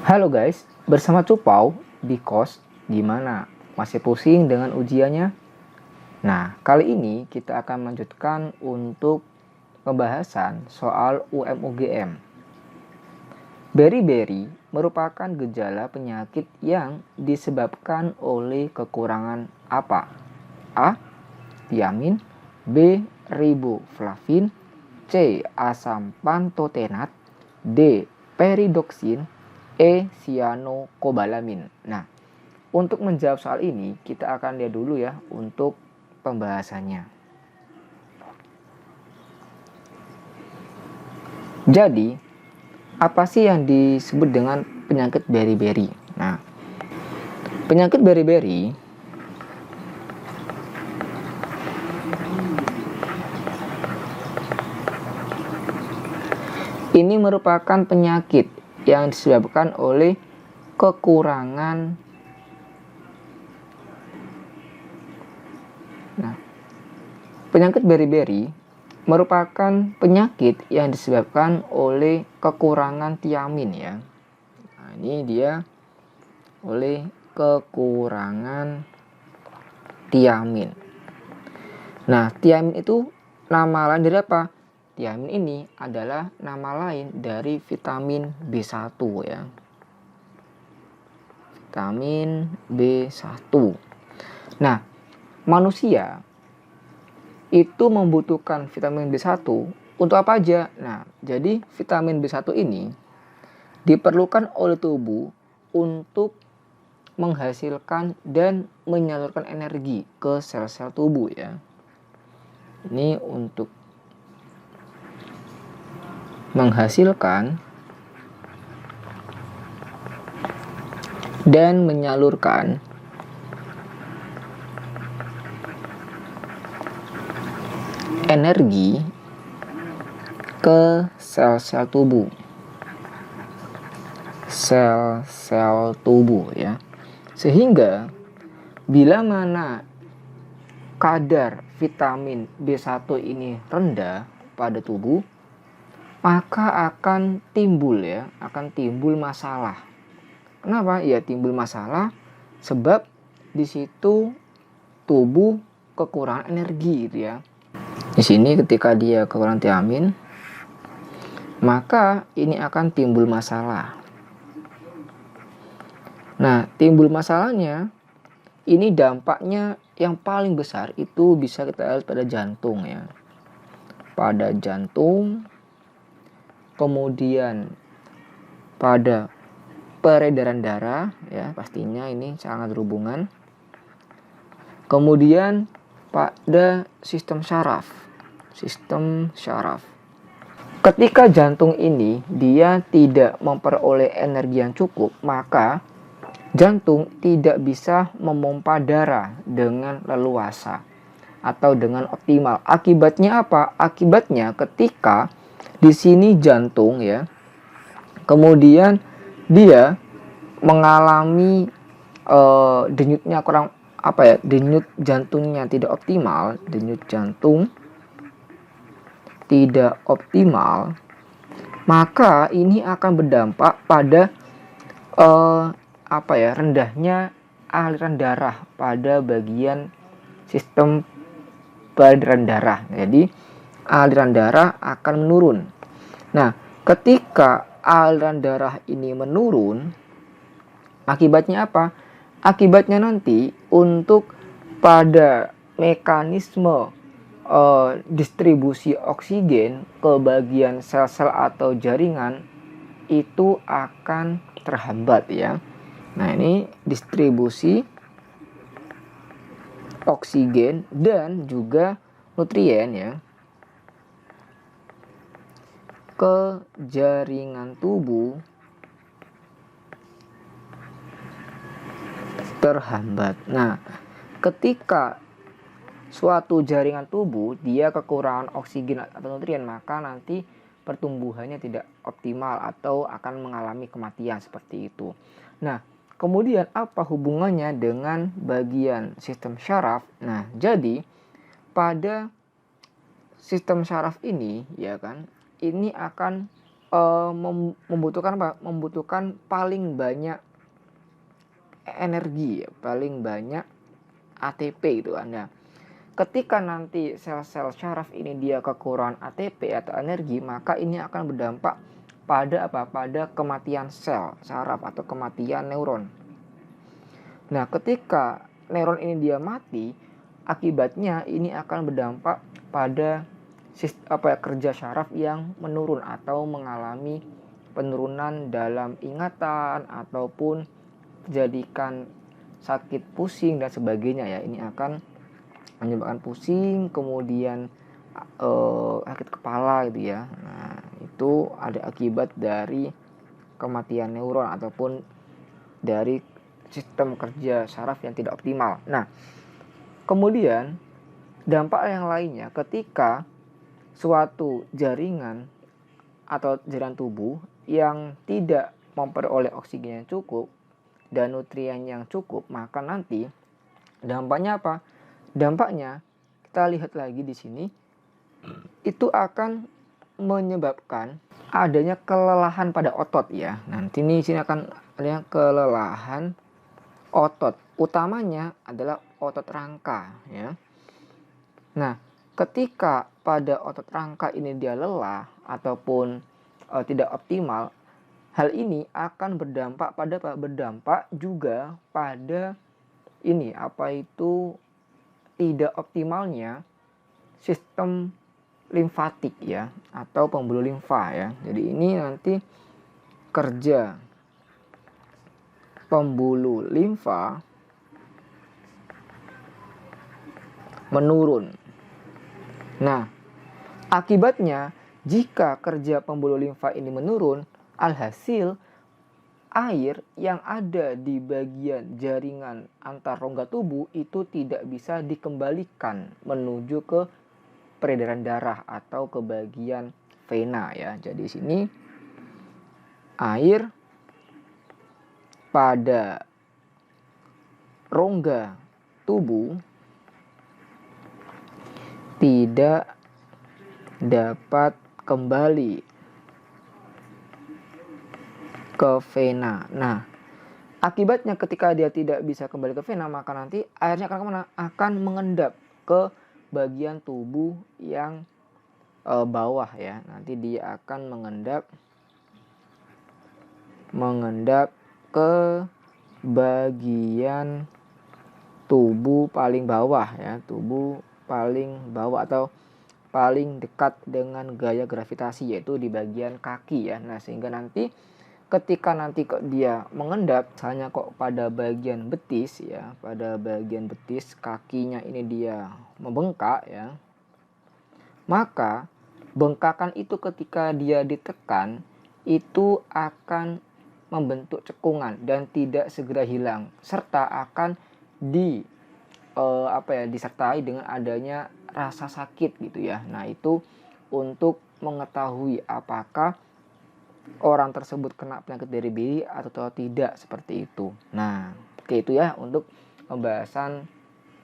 Halo guys, bersama Cupau di KOS. Gimana? Masih pusing dengan ujiannya? Nah, kali ini kita akan melanjutkan untuk pembahasan soal UM-UGM. Beri-beri merupakan gejala penyakit yang disebabkan oleh kekurangan apa? A. Tiamin, B. Riboflavin, C. Asam pantotenat, D. Peridoksin, E. Cyanocobalamin. Nah, untuk menjawab soal ini kita akan lihat dulu ya untuk pembahasannya. Jadi, apa sih yang disebut dengan penyakit beri-beri? Nah, penyakit beri-beri ini merupakan penyakit yang disebabkan oleh kekurangan penyakit beri-beri merupakan penyakit yang disebabkan oleh kekurangan tiamin ya. Nah, ini dia oleh kekurangan tiamin. Nah, tiamin itu nama lain dari apa? Tiamin ini adalah nama lain dari vitamin B1 ya. Vitamin B1. Nah, manusia itu membutuhkan vitamin B1 untuk apa aja? Nah, jadi vitamin B1 ini diperlukan oleh tubuh untuk menghasilkan dan menyalurkan energi ke sel-sel tubuh ya. Ini untuk menghasilkan dan menyalurkan energi ke sel-sel tubuh. Sel-sel tubuh ya. Sehingga bila mana kadar vitamin B1 ini rendah pada tubuh, maka akan timbul masalah. Kenapa? Ya timbul masalah sebab di situ tubuh kekurangan energi gitu ya. Di sini ketika dia kekurangan tiamin, maka ini akan timbul masalah. Nah, timbul masalahnya ini dampaknya yang paling besar itu bisa kita lihat pada jantung ya. Pada jantung, kemudian pada peredaran darah ya, pastinya ini sangat berhubungan. Kemudian pada sistem syaraf. Ketika jantung ini dia tidak memperoleh energi yang cukup, maka jantung tidak bisa memompa darah dengan leluasa atau dengan optimal. Akibatnya apa? Akibatnya ketika di sini jantung ya, kemudian dia mengalami denyutnya kurang denyut jantungnya tidak optimal, maka ini akan berdampak pada rendahnya aliran darah pada bagian sistem peredaran darah. Jadi aliran darah akan menurun. Nah, ketika aliran darah ini menurun, akibatnya apa? Akibatnya nanti untuk pada mekanisme distribusi oksigen ke bagian sel-sel atau jaringan itu akan terhambat ya. Nah, ini distribusi oksigen dan juga nutrien ya ke jaringan tubuh terhambat. Nah, ketika suatu jaringan tubuh dia kekurangan oksigen atau nutrien, maka nanti pertumbuhannya tidak optimal atau akan mengalami kematian seperti itu. Nah, kemudian apa hubungannya dengan bagian sistem syaraf? Nah, jadi pada sistem syaraf ini ya kan, ini akan membutuhkan apa? Membutuhkan paling banyak energi, paling banyak ATP gitu kan ya. Ketika nanti sel-sel syaraf ini dia kekurangan ATP atau energi, maka ini akan berdampak pada apa? Pada kematian sel syaraf atau kematian neuron. Nah, ketika neuron ini dia mati, akibatnya ini akan berdampak pada kerja syaraf yang menurun atau mengalami penurunan dalam ingatan ataupun jadikan sakit pusing dan sebagainya ya. Ini akan menyebabkan pusing, kemudian sakit kepala gitu ya. Nah, itu ada akibat dari kematian neuron ataupun dari sistem kerja saraf yang tidak optimal. Nah, kemudian dampak yang lainnya ketika suatu jaringan atau jaringan tubuh yang tidak memperoleh oksigen yang cukup dan nutrien yang cukup, maka nanti dampaknya apa? Dampaknya kita lihat lagi di sini, itu akan menyebabkan adanya kelelahan pada otot ya. Nanti di sini akan ada kelelahan otot. Utamanya adalah otot rangka ya. Nah, ketika pada otot rangka ini dia lelah ataupun tidak optimal, hal ini akan berdampak pada apa? Berdampak juga pada ini tidak optimalnya sistem limfatik ya atau pembuluh limfa ya. Jadi ini nanti kerja pembuluh limfa menurun. Nah, akibatnya jika kerja pembuluh limfa ini menurun, alhasil air yang ada di bagian jaringan antar rongga tubuh itu tidak bisa dikembalikan menuju ke peredaran darah atau ke bagian vena ya. Jadi sini air pada rongga tubuh tidak dapat kembali ke vena. Nah, akibatnya ketika dia tidak bisa kembali ke vena, maka nanti airnya akan kemana? Akan mengendap ke bagian tubuh yang bawah ya. Nanti dia akan mengendap ke bagian tubuh paling bawah ya, tubuh paling bawah atau paling dekat dengan gaya gravitasi, yaitu di bagian kaki ya. Nah, sehingga nanti ketika dia mengendap misalnya kok pada bagian betis ya, pada bagian betis kakinya ini dia membengkak ya, maka bengkakan itu ketika dia ditekan itu akan membentuk cekungan dan tidak segera hilang, serta akan disertai dengan adanya rasa sakit gitu ya. Nah, itu untuk mengetahui apakah orang tersebut kena penyakit beriberi atau tidak, seperti itu. Nah, oke, itu ya untuk pembahasan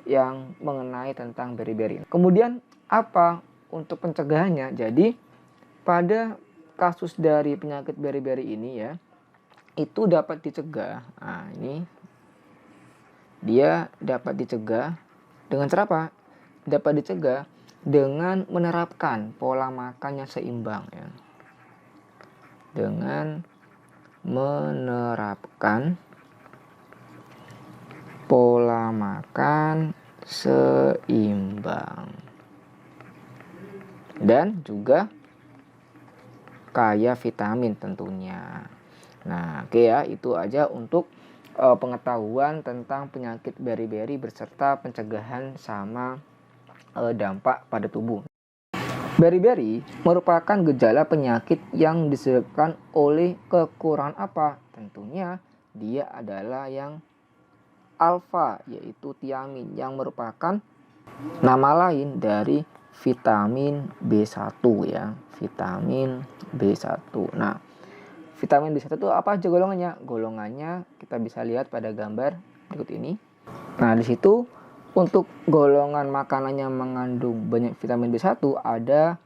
yang mengenai tentang beriberi. Kemudian apa untuk pencegahannya? Jadi pada kasus dari penyakit beriberi ini ya, itu dapat dicegah. Nah, ini dia dapat dicegah dengan cara apa? Dapat dicegah dengan menerapkan pola makan yang seimbang ya. Dengan menerapkan pola makan seimbang dan juga kaya vitamin tentunya. Nah, oke ya, itu aja untuk pengetahuan tentang penyakit beriberi beserta pencegahan sama dampak pada tubuh. Beriberi merupakan gejala penyakit yang disebabkan oleh kekurangan apa? Tentunya dia adalah yang alfa, yaitu tiamin, yang merupakan nama lain dari vitamin B1 ya, vitamin B1. Nah, vitamin B1 itu apa aja golongannya? Golongannya kita bisa lihat pada gambar berikut ini. Nah, di situ untuk golongan makanan yang mengandung banyak vitamin B1 ada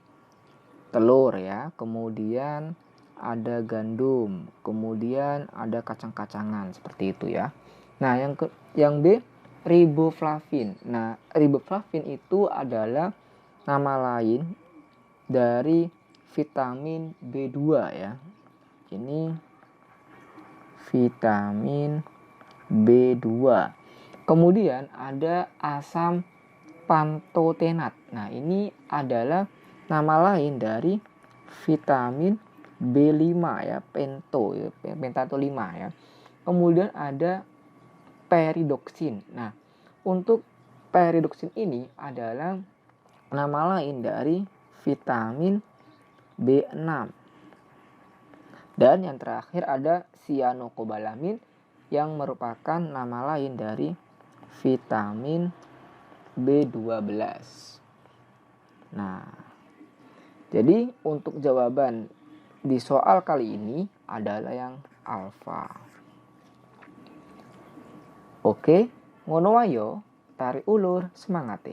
telur ya, kemudian ada gandum, kemudian ada kacang-kacangan seperti itu ya. Nah, yang B, riboflavin. Nah, riboflavin itu adalah nama lain dari vitamin B2 ya. Ini vitamin B2. Kemudian ada asam pantotenat. Nah, ini adalah nama lain dari vitamin B5 ya, pentato 5 ya. Kemudian ada peridoksin. Nah, untuk peridoksin ini adalah nama lain dari vitamin B6. Dan yang terakhir ada cyanocobalamin yang merupakan nama lain dari vitamin B12. Nah, jadi untuk jawaban di soal kali ini adalah yang alfa. Oke, ngono wae yo, tarik ulur, semangat.